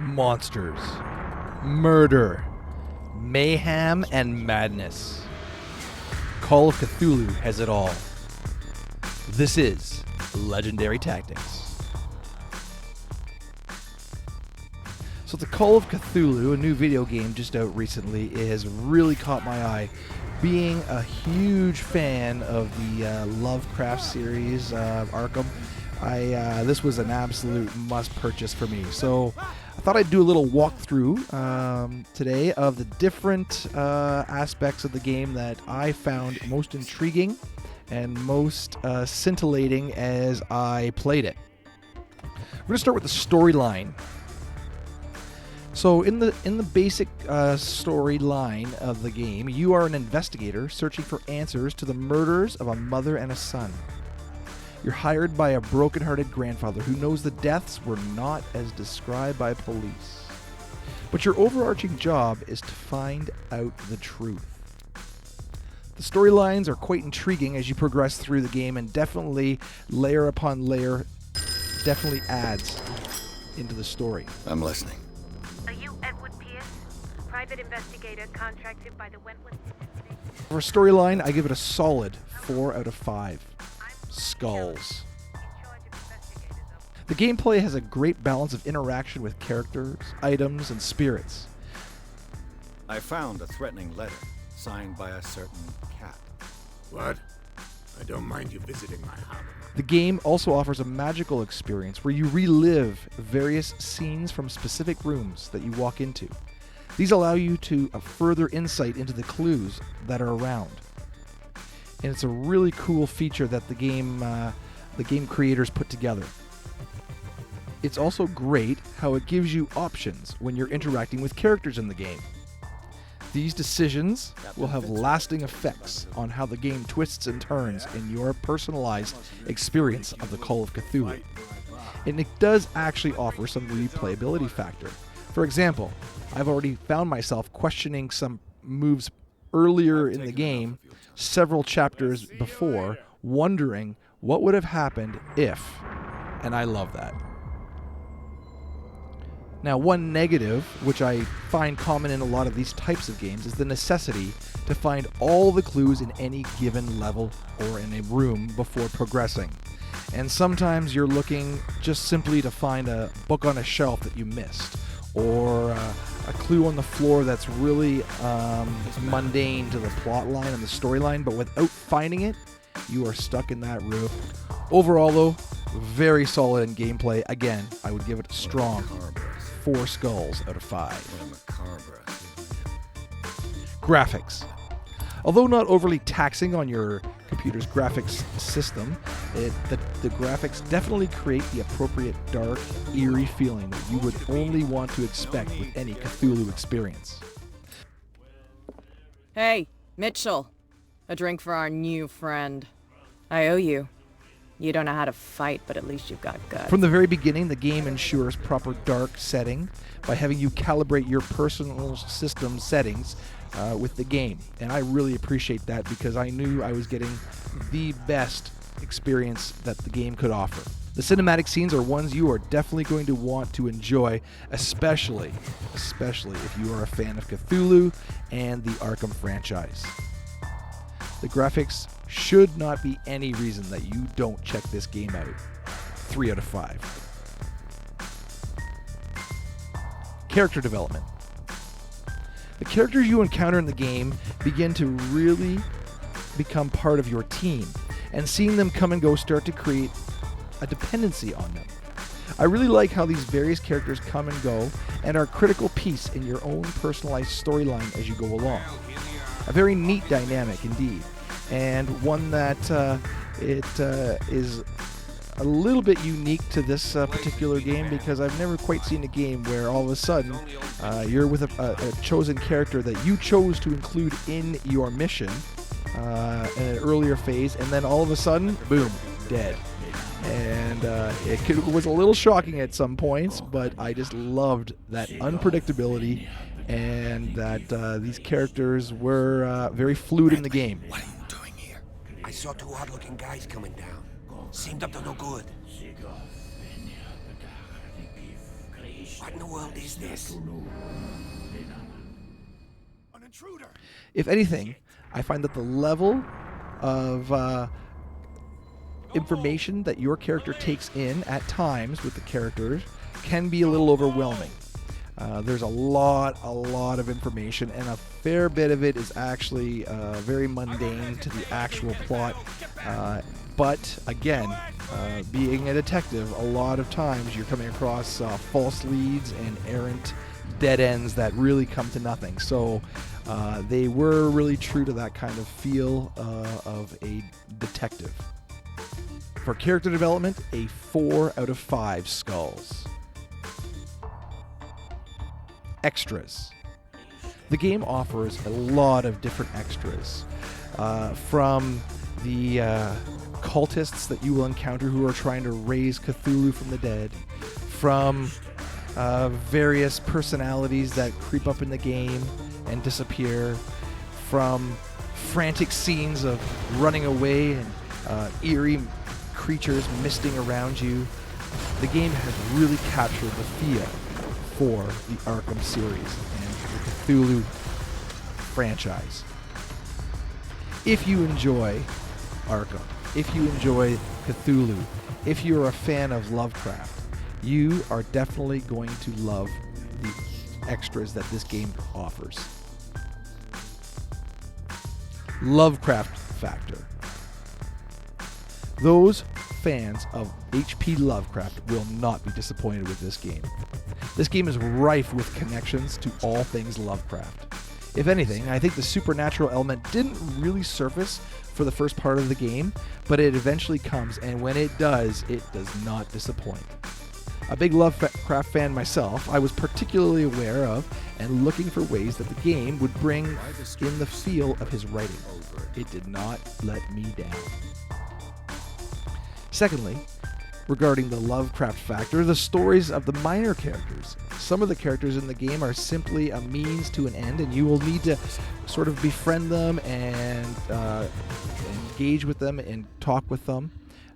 monsters, murder, mayhem, and madness. Call of Cthulhu has it all. This is Legendary Tactics. So the Call of Cthulhu, a new video game just out recently, has really caught my eye. Being a huge fan of the Lovecraft series, Arkham, this was an absolute must purchase for me. So I thought I'd do a little walkthrough today of the different aspects of the game that I found most intriguing and most scintillating as I played it. We're going to start with the storyline. So in the basic storyline of the game, you are an investigator searching for answers to the murders of a mother and a son. You're hired by a broken-hearted grandfather who knows the deaths were not as described by police. But your overarching job is to find out the truth. The storylines are quite intriguing as you progress through the game, and definitely layer upon layer definitely adds into the story. I'm listening. Are you Edward Pierce, private investigator contracted by the Wentworth? For a storyline, I give it a solid 4 out of 5. Skulls. The gameplay has a great balance of interaction with characters, items, and spirits. I found a threatening letter signed by a certain cat. What? I don't mind you visiting my house. The game also offers a magical experience where you relive various scenes from specific rooms that you walk into. These allow you to further insight into the clues that are around. And it's a really cool feature that the game creators put together. It's also great how it gives you options when you're interacting with characters in the game. These decisions will have lasting effects on how the game twists and turns in your personalized experience of the Call of Cthulhu. And it does actually offer some replayability factor. For example, I've already found myself questioning some moves earlier in the game, several chapters before, wondering what would have happened if, and I love that. Now, one negative, which I find common in a lot of these types of games, is the necessity to find all the clues in any given level or in a room before progressing. And sometimes you're looking just simply to find a book on a shelf that you missed, or a clue on the floor that's really mundane to the plot line and the storyline, but without finding it, you are stuck in that room. Overall, though, very solid in gameplay. Again, I would give it a strong 4 skulls out of 5. Graphics. Although not overly taxing on your computer's graphics system, the graphics definitely create the appropriate dark, eerie feeling that you would only want to expect with any Cthulhu experience. Hey, Mitchell. A drink for our new friend. I owe you. You don't know how to fight, but at least you've got guts. From the very beginning, the game ensures proper dark setting by having you calibrate your personal system settings with the game. And I really appreciate that because I knew I was getting the best experience that the game could offer. The cinematic scenes are ones you are definitely going to want to enjoy, especially if you are a fan of Cthulhu and the Arkham franchise. The graphics should not be any reason that you don't check this game out. 3 out of 5. Character development. The characters you encounter in the game begin to really become part of your team, and seeing them come and go start to create a dependency on them. I really like how these various characters come and go and are a critical piece in your own personalized storyline as you go along. A very neat dynamic indeed, and one that is a little bit unique to this particular game because I've never quite seen a game where all of a sudden you're with a chosen character that you chose to include in your mission in an earlier phase, and then all of a sudden, boom, dead. And it was a little shocking at some points, but I just loved that unpredictability and that these characters were very fluid in the game. What are you doing here? I saw 2 odd-looking guys coming down. Seemed up to no good. What in the world is this? If anything, I find that the level of information that your character takes in at times with the characters can be a little overwhelming. There's a lot of information, and a fair bit of it is actually very mundane to the actual plot. But again, being a detective, a lot of times you're coming across false leads and errant dead ends that really come to nothing. So they were really true to that kind of feel of a detective. For character development, a 4 out of 5 skulls. Extras. The game offers a lot of different extras, from the cultists that you will encounter who are trying to raise Cthulhu from the dead, from various personalities that creep up in the game and disappear, from frantic scenes of running away and eerie creatures misting around you. The game has really captured the feel for the Arkham series and the Cthulhu franchise. If you enjoy Arkham, if you enjoy Cthulhu, if you're a fan of Lovecraft, you are definitely going to love the extras that this game offers. Lovecraft Factor. Those fans of H.P. Lovecraft will not be disappointed with this game. This game is rife with connections to all things Lovecraft. If anything, I think the supernatural element didn't really surface for the first part of the game, but it eventually comes, and when it does not disappoint. A big Lovecraft fan myself, I was particularly aware of and looking for ways that the game would bring in the feel of his writing. It did not let me down. Secondly, regarding the Lovecraft Factor, the stories of the minor characters. Some of the characters in the game are simply a means to an end, and you will need to sort of befriend them and engage with them and talk with them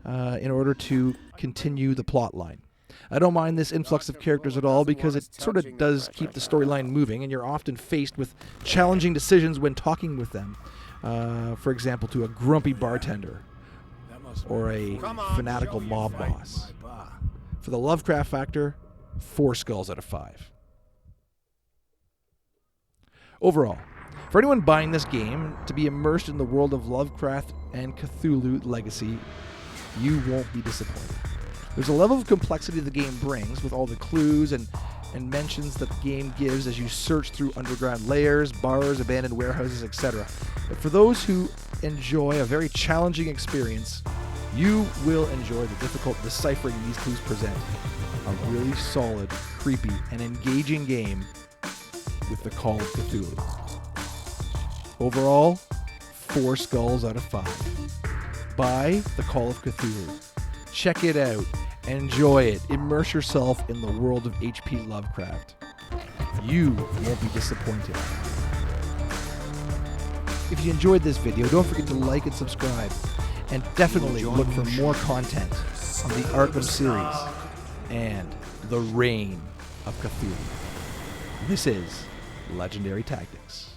in order to continue the plot line. I don't mind this influx of characters at all because it sort of does keep the storyline moving, and you're often faced with challenging decisions when talking with them. For example, to a grumpy bartender or a fanatical mob boss. For the Lovecraft Factor, 4 skulls out of 5. Overall, for anyone buying this game to be immersed in the world of Lovecraft and Cthulhu legacy, you won't be disappointed. There's a level of complexity the game brings with all the clues and mentions that the game gives as you search through underground layers, bars, abandoned warehouses, etc. But for those who enjoy a very challenging experience, you will enjoy the difficult deciphering these clues present. A really solid, creepy, and engaging game with the Call of Cthulhu. Overall, 4 skulls out of 5. Buy the Call of Cthulhu. Check it out. Enjoy it. Immerse yourself in the world of H.P. Lovecraft. You won't be disappointed. If you enjoyed this video, don't forget to like and subscribe. And definitely look for more content on the Arkham series and the reign of Cthulhu. This is Legendary Tactics.